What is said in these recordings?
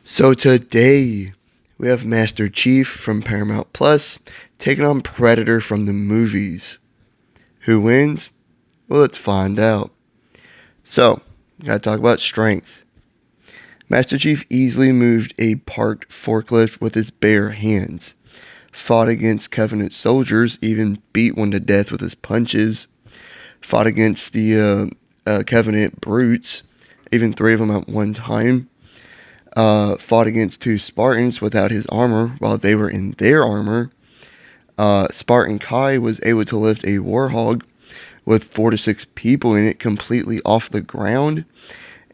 So today we have Master Chief from Paramount Plus taking on Predator from the movies. Who wins? Well, let's find out. So, gotta talk about strength. Master Chief easily moved a parked forklift with his bare hands, fought against Covenant soldiers, even beat one to death with his punches, fought against the Covenant brutes, even three of them at one time, fought against two Spartans without his armor while they were in their armor. Spartan Kai was able to lift a Warhog with 4 to 6 people in it completely off the ground.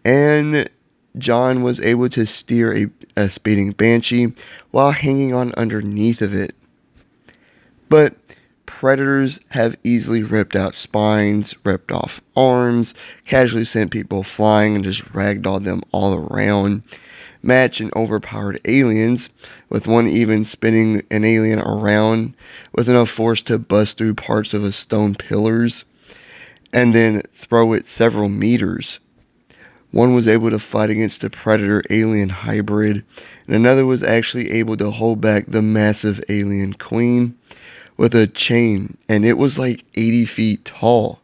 And John was able to steer a speeding Banshee while hanging on underneath of it. But Predators have easily ripped out spines, ripped off arms, casually sent people flying and just ragdolled them all around. Match and overpowered aliens, with one even spinning an alien around with enough force to bust through parts of a stone pillars and then throw it several meters. One was able to fight against the Predator alien hybrid, and another was actually able to hold back the massive alien queen with a chain, and it was like 80 feet tall.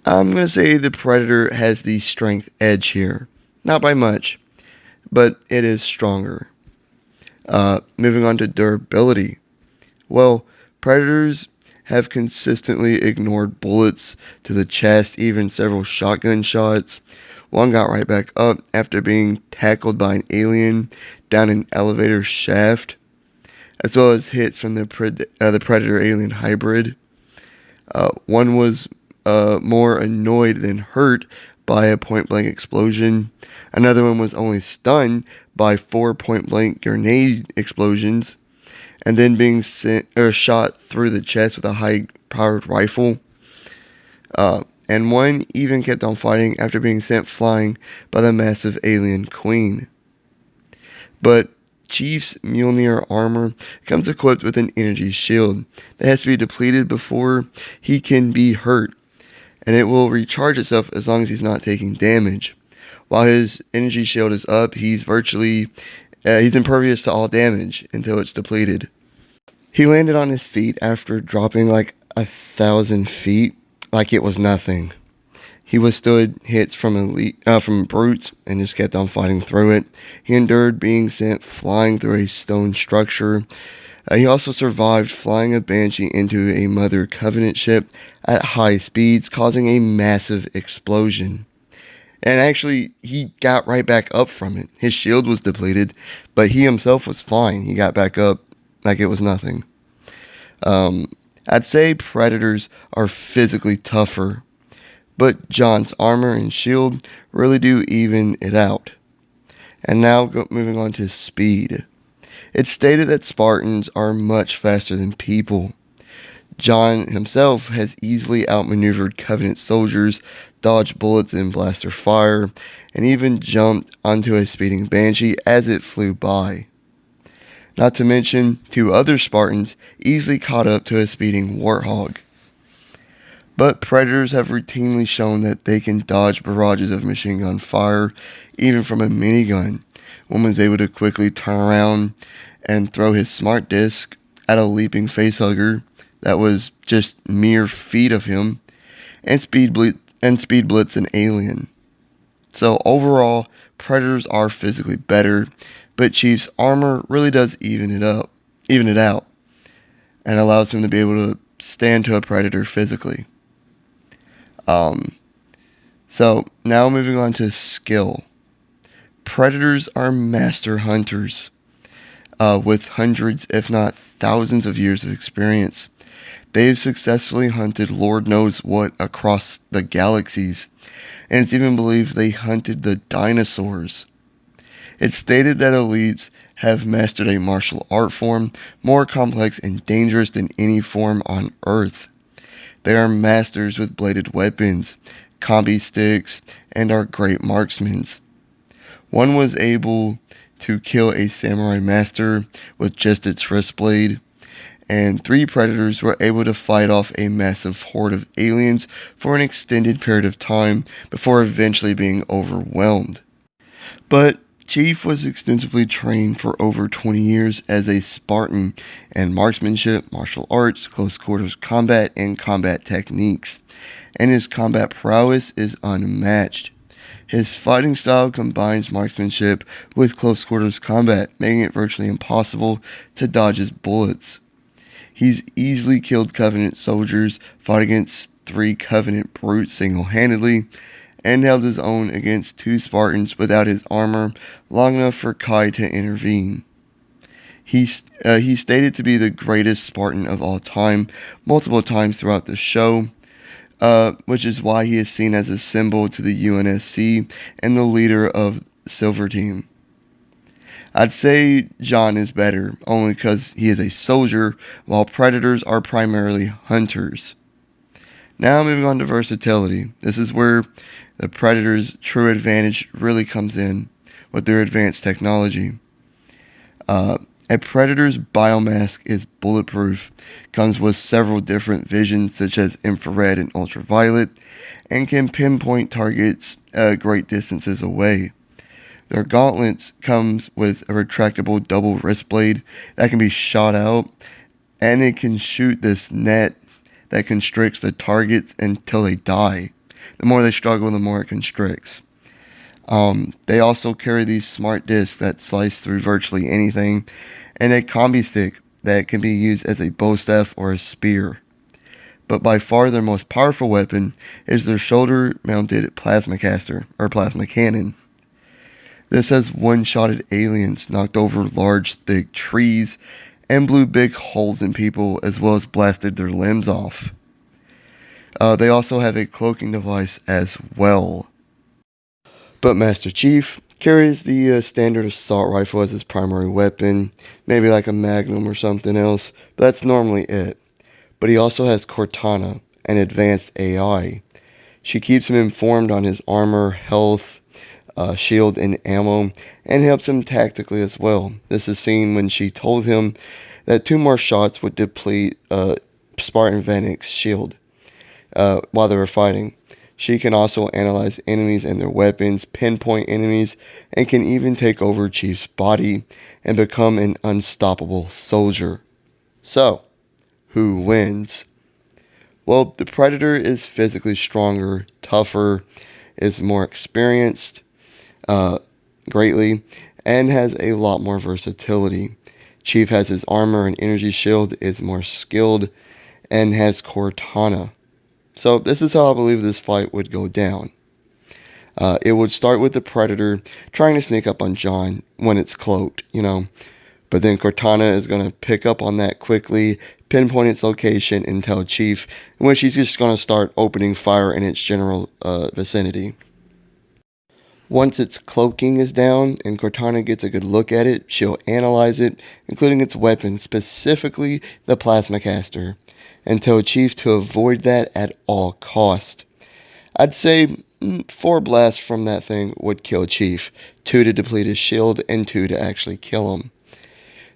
I'm going to say the Predator has the strength edge here. Not by much, but it is stronger. Moving on to durability. Well, Predators have consistently ignored bullets to the chest, even several shotgun shots. One got right back up after being tackled by an alien down an elevator shaft, as well as hits from the Predator-alien hybrid. One was more annoyed than hurt by a point-blank explosion. Another one was only stunned by 4 point-blank grenade explosions, and then being shot through the chest with a high-powered rifle. And one even kept on fighting after being sent flying by the massive alien queen. But Chief's Mjolnir armor comes equipped with an energy shield that has to be depleted before he can be hurt, and it will recharge itself as long as he's not taking damage. While his energy shield is up, he's impervious to all damage until it's depleted. He landed on his feet after dropping like 1,000 feet like it was nothing. He withstood hits from brutes and just kept on fighting through it. He endured being sent flying through a stone structure. He also survived flying a Banshee into a Mother Covenant ship at high speeds, causing a massive explosion. And actually, he got right back up from it. His shield was depleted, but he himself was fine. He got back up like it was nothing. I'd say Predators are physically tougher, but John's armor and shield really do even it out. And now moving on to speed. It's stated that Spartans are much faster than people. John himself has easily outmaneuvered Covenant soldiers, dodged bullets and blaster fire, and even jumped onto a speeding Banshee as it flew by. Not to mention, 2 other Spartans easily caught up to a speeding Warthog. But Predators have routinely shown that they can dodge barrages of machine gun fire, even from a minigun. One was able to quickly turn around and throw his smart disc at a leaping facehugger that was just mere feet of him, and speed blitz an alien. So overall, Predators are physically better, but Chief's armor really does even it out, and allows him to be able to stand to a Predator physically. So now moving on to skill. Predators are master hunters, with hundreds, if not thousands of years of experience. They've successfully hunted Lord knows what across the galaxies, and it's even believed they hunted the dinosaurs. It's stated that elites have mastered a martial art form more complex and dangerous than any form on Earth. They are masters with bladed weapons, combi sticks, and are great marksmen. One was able to kill a samurai master with just its wrist blade, and 3 Predators were able to fight off a massive horde of aliens for an extended period of time before eventually being overwhelmed. But Chief was extensively trained for over 20 years as a Spartan in marksmanship, martial arts, close quarters combat, and combat techniques, and his combat prowess is unmatched. His fighting style combines marksmanship with close quarters combat, making it virtually impossible to dodge his bullets. He's easily killed Covenant soldiers, fought against 3 Covenant brutes single-handedly, and held his own against 2 Spartans without his armor long enough for Kai to intervene. He's stated to be the greatest Spartan of all time multiple times throughout the show, which is why he is seen as a symbol to the UNSC and the leader of the Silver Team. I'd say John is better, only because he is a soldier, while Predators are primarily hunters. Now moving on to versatility. This is where the Predator's true advantage really comes in with their advanced technology. A Predator's biomask is bulletproof, comes with several different visions such as infrared and ultraviolet, and can pinpoint targets great distances away. Their gauntlets comes with a retractable double wrist blade that can be shot out, and it can shoot this net that constricts the targets until they die. The more they struggle, the more it constricts. They also carry these smart discs that slice through virtually anything, and a combi stick that can be used as a bow staff or a spear. But by far their most powerful weapon is their shoulder-mounted plasma caster, or plasma cannon. This has one-shotted aliens, knocked over large, thick trees, and blew big holes in people, as well as blasted their limbs off. They also have a cloaking device as well. But Master Chief carries the standard assault rifle as his primary weapon, maybe like a Magnum or something else, but that's normally it. But he also has Cortana, an advanced AI. She keeps him informed on his armor, health, shield, and ammo, and helps him tactically as well. This is seen when she told him that 2 more shots would deplete Spartan Vanek's shield while they were fighting. She can also analyze enemies and their weapons, pinpoint enemies, and can even take over Chief's body and become an unstoppable soldier. So, who wins? Well, the Predator is physically stronger, tougher, is more experienced greatly, and has a lot more versatility. Chief has his armor and energy shield, is more skilled, and has Cortana. So this is how I believe this fight would go down. It would start with the Predator trying to sneak up on John when it's cloaked, but then Cortana is going to pick up on that quickly, pinpoint its location, and tell Chief, in which he's just going to start opening fire in its general vicinity. Once its cloaking is down and Cortana gets a good look at it, she'll analyze it, including its weapon, specifically the plasma caster, and tell Chief to avoid that at all cost. I'd say 4 blasts from that thing would kill Chief, 2 to deplete his shield, and 2 to actually kill him.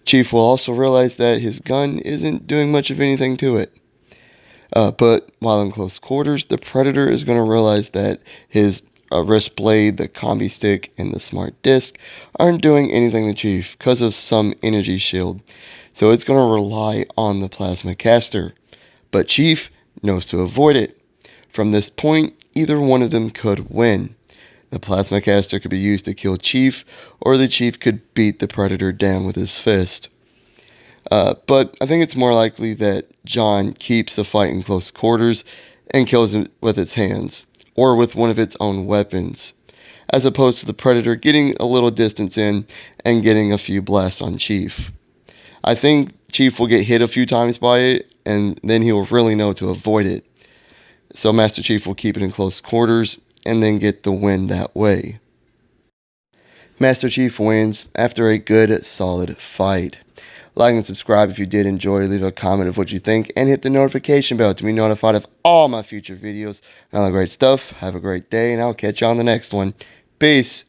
Chief will also realize that his gun isn't doing much of anything to it. But while in close quarters, the Predator is going to realize that his wrist blade, the combi stick, and the smart disc aren't doing anything to Chief because of some energy shield. So it's going to rely on the plasma caster. But Chief knows to avoid it. From this point, either one of them could win. The plasma caster could be used to kill Chief, or the Chief could beat the Predator down with his fist. But I think it's more likely that John keeps the fight in close quarters and kills it with its hands, or with one of its own weapons, as opposed to the Predator getting a little distance in and getting a few blasts on Chief. I think Chief will get hit a few times by it, and then he will really know to avoid it. So Master Chief will keep it in close quarters, and then get the win that way. Master Chief wins after a good, solid fight. Like and subscribe if you did enjoy, leave a comment of what you think, and hit the notification bell to be notified of all my future videos and all the great stuff. Have a great day, and I'll catch you on the next one. Peace.